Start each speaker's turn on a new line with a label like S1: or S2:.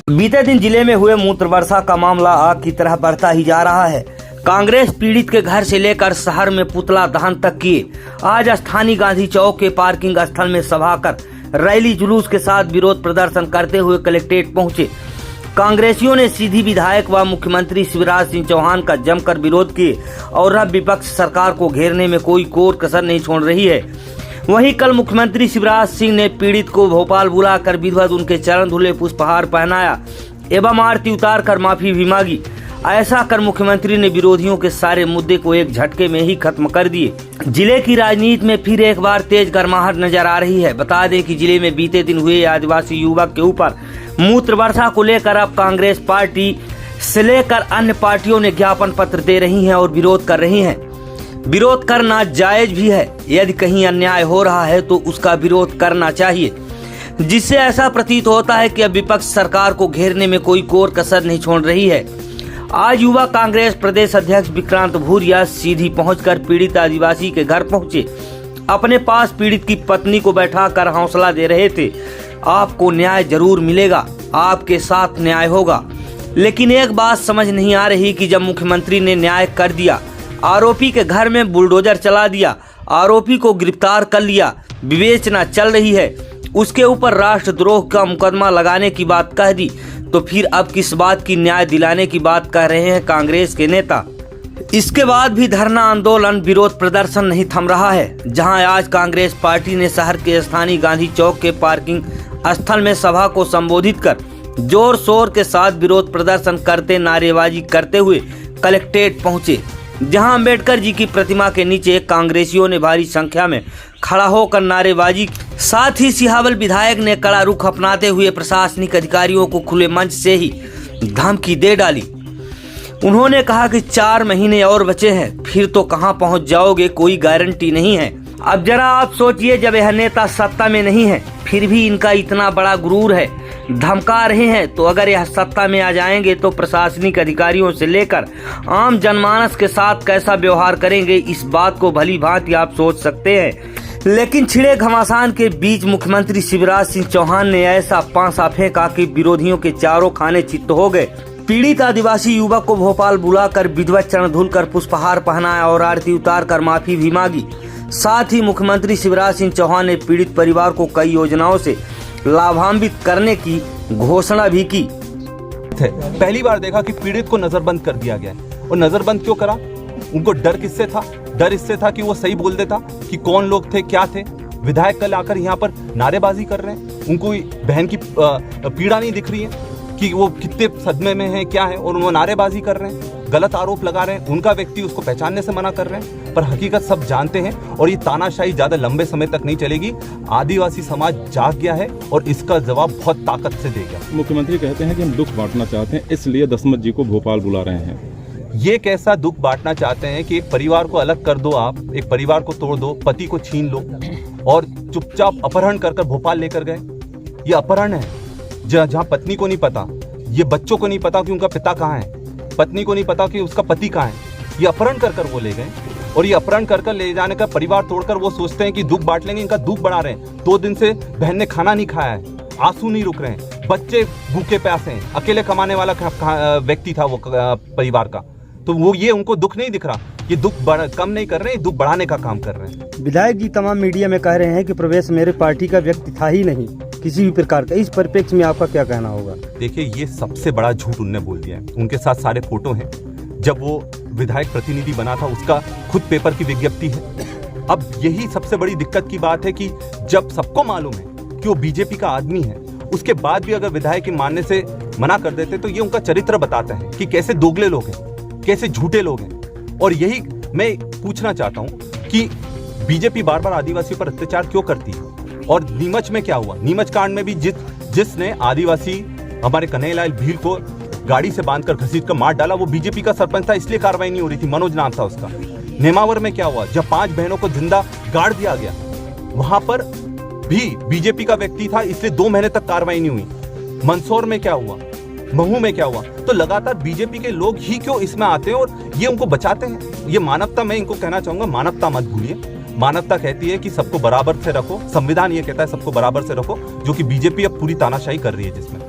S1: बीते दिन जिले में हुए मूत्र वर्षा का मामला आग की तरह बढ़ता ही जा रहा है। कांग्रेस पीड़ित के घर से लेकर शहर में पुतला दहन तक किए। आज स्थानीय गांधी चौक के पार्किंग स्थल में सभा कर रैली जुलूस के साथ विरोध प्रदर्शन करते हुए कलेक्ट्रेट पहुंचे। कांग्रेसियों ने सीधी विधायक व मुख्यमंत्री शिवराज सिंह चौहान का जमकर विरोध किए और अब विपक्ष सरकार को घेरने में कोई कोर कसर नहीं छोड़ रही है। वहीं कल मुख्यमंत्री शिवराज सिंह ने पीड़ित को भोपाल बुलाकर विधिवत उनके चरण धुले पुष्पहार पहनाया एवं आरती उतार कर माफी भी मांगी। ऐसा कर मुख्यमंत्री ने विरोधियों के सारे मुद्दे को एक झटके में ही खत्म कर दिए। जिले की राजनीति में फिर एक बार तेज गर्माहट नजर आ रही है। बता दें कि जिले में बीते दिन हुए आदिवासी युवक के ऊपर मूत्र वर्षा को लेकर अब कांग्रेस पार्टी से लेकर अन्य पार्टियों ने ज्ञापन पत्र दे रही हैं और विरोध कर रही हैं। विरोध करना जायज भी है। यदि कहीं अन्याय हो रहा है तो उसका विरोध करना चाहिए, जिससे ऐसा प्रतीत होता है कि अब विपक्ष सरकार को घेरने में कोई कोर कसर नहीं छोड़ रही है। आज युवा कांग्रेस प्रदेश अध्यक्ष विक्रांत भूरिया सीधी पहुंचकर पीड़ित आदिवासी के घर पहुंचे। अपने पास पीड़ित की पत्नी को बैठाकर हौसला दे रहे थे। आपको न्याय जरूर मिलेगा, आपके साथ न्याय होगा। लेकिन एक बात समझ नहीं आ रही कि जब मुख्यमंत्री ने न्याय कर दिया, आरोपी के घर में बुलडोजर चला दिया, आरोपी को गिरफ्तार कर लिया, विवेचना चल रही है, उसके ऊपर राष्ट्रद्रोह का मुकदमा लगाने की बात कह दी, तो फिर अब किस बात की न्याय दिलाने की बात कह रहे हैं कांग्रेस के नेता। इसके बाद भी धरना आंदोलन विरोध प्रदर्शन नहीं थम रहा है। जहां आज कांग्रेस पार्टी ने शहर के स्थानीय गांधी चौक के पार्किंग स्थल में सभा को संबोधित कर जोर शोर के साथ विरोध प्रदर्शन करते नारेबाजी करते हुए कलेक्ट्रेट पहुंचे, जहां अंबेडकर जी की प्रतिमा के नीचे कांग्रेसियों ने भारी संख्या में खड़ा होकर नारेबाजी। साथ ही सिहावल विधायक ने कड़ा रुख अपनाते हुए प्रशासनिक अधिकारियों को खुले मंच से ही धमकी दे डाली। उन्होंने कहा कि 4 महीने और बचे हैं, फिर तो कहां पहुंच जाओगे कोई गारंटी नहीं है। अब जरा आप सोचिए, जब यह नेता सत्ता में नहीं है फिर भी इनका इतना बड़ा गुरूर है, धमका रहे हैं, तो अगर यह सत्ता में आ जाएंगे तो प्रशासनिक अधिकारियों से लेकर आम जनमानस के साथ कैसा व्यवहार करेंगे, इस बात को भली भांति आप सोच सकते हैं। लेकिन छिड़े घमासान के बीच मुख्यमंत्री शिवराज सिंह चौहान ने ऐसा पांसा फेंका कि विरोधियों के चारों खाने चित्त हो गए। पीड़ित आदिवासी युवक को भोपाल बुलाकर विधिवत चरण धुलकर पुष्पहार पहनाया और आरती उतार कर माफी भी मांगी। साथ ही मुख्यमंत्री शिवराज सिंह चौहान ने पीड़ित परिवार को कई योजनाओं से लाभान्वित करने की घोषणा भी की।
S2: पहली बार देखा कि पीड़ित को नजरबंद कर दिया गया है। और नजरबंद क्यों करा? उनको डर किससे था? डर इससे था कि वो सही बोल देता कि कौन लोग थे, क्या थे। विधायक कल आकर यहाँ पर नारेबाजी कर रहे हैं, उनको बहन की पीड़ा नहीं दिख रही है कि वो कितने सदमे में है, क्या है, और वो नारेबाजी कर रहे हैं, गलत आरोप लगा रहे हैं। उनका व्यक्ति उसको पहचानने से मना कर रहे हैं, पर हकीकत सब जानते हैं और ये तानाशाही ज्यादा लंबे समय तक नहीं चलेगी। आदिवासी समाज जाग गया है और इसका जवाब बहुत ताकत से देगा।
S3: मुख्यमंत्री कहते हैं कि हम दुख बांटना चाहते हैं, इसलिए दसमत जी को भोपाल बुला रहे हैं।
S2: ये कैसा दुख बांटना चाहते हैं कि एक परिवार को अलग कर दो, आप एक परिवार को तोड़ दो, पति को छीन लो और चुपचाप अपहरण कर भोपाल लेकर गए। ये अपहरण है जहाँ पत्नी को नहीं पता, ये बच्चों को नहीं पता कि उनका पिता कहाँ है, पत्नी को नहीं पता कि उसका पति कहाँ है। ये अपहरण कर वो ले गए और ये अपहरण कर ले जाने का परिवार तोड़कर वो सोचते हैं कि दुख बांट लेंगे। इनका दुख बढ़ा रहे हैं। 2 दिन से बहन ने खाना नहीं खाया है, आंसू नहीं रुक रहे हैं, बच्चे भूखे प्यासे हैं, अकेले कमाने वाला व्यक्ति था वो परिवार का, तो वो ये उनको दुख नहीं दिख रहा। ये दुख कम नहीं कर रहे हैं, दुख बढ़ाने का काम कर रहे हैं।
S4: विधायक जी तमाम मीडिया में कह रहे हैं कि प्रवेश मेरे पार्टी का व्यक्ति था ही नहीं किसी भी प्रकार का। इस परिप्रेक्ष्य में आपका क्या कहना होगा?
S2: देखिए, ये सबसे बड़ा झूठ उनने बोल दिया है। उनके साथ सारे फोटो हैं, जब वो विधायक प्रतिनिधि बना था उसका खुद पेपर की विज्ञप्ति है। अब यही सबसे बड़ी दिक्कत की बात है कि जब सबको मालूम है कि वो बीजेपी का आदमी है, उसके बाद भी अगर विधायक के मानने से मना कर देते तो ये उनका चरित्र बताता है कि कैसे दोगले लोग हैं, कैसे झूठे लोग हैं। और यही मैं पूछना चाहता हूं कि बीजेपी बार बार आदिवासियों पर अत्याचार क्यों करती है? और नीमच में क्या हुआ? नीमच कांड में भी जिसने आदिवासी हमारे कन्हैयालाल भील को गाड़ी से बांधकर घसीट कर मार डाला, वो बीजेपी का सरपंच था, इसलिए कार्रवाई नहीं हो रही थी। मनोज नाम था उसका। नेमावर में क्या हुआ? जब 5 बहनों को जिंदा गाड़ दिया गया, वहां पर भी बीजेपी का व्यक्ति था, इसलिए 2 महीने तक कार्रवाई नहीं हुई। मंदसौर में क्या हुआ? महू में क्या हुआ? तो लगातार बीजेपी के लोग ही क्यों इसमें आते हैं और ये उनको बचाते हैं? ये मानवता, मैं इनको कहना चाहूंगा, मानवता मत भूलिए। मानवता कहती है कि सबको बराबर से रखो, संविधान ये कहता है सबको बराबर से रखो, जो कि बीजेपी अब पूरी तानाशाही कर रही है जिसमें।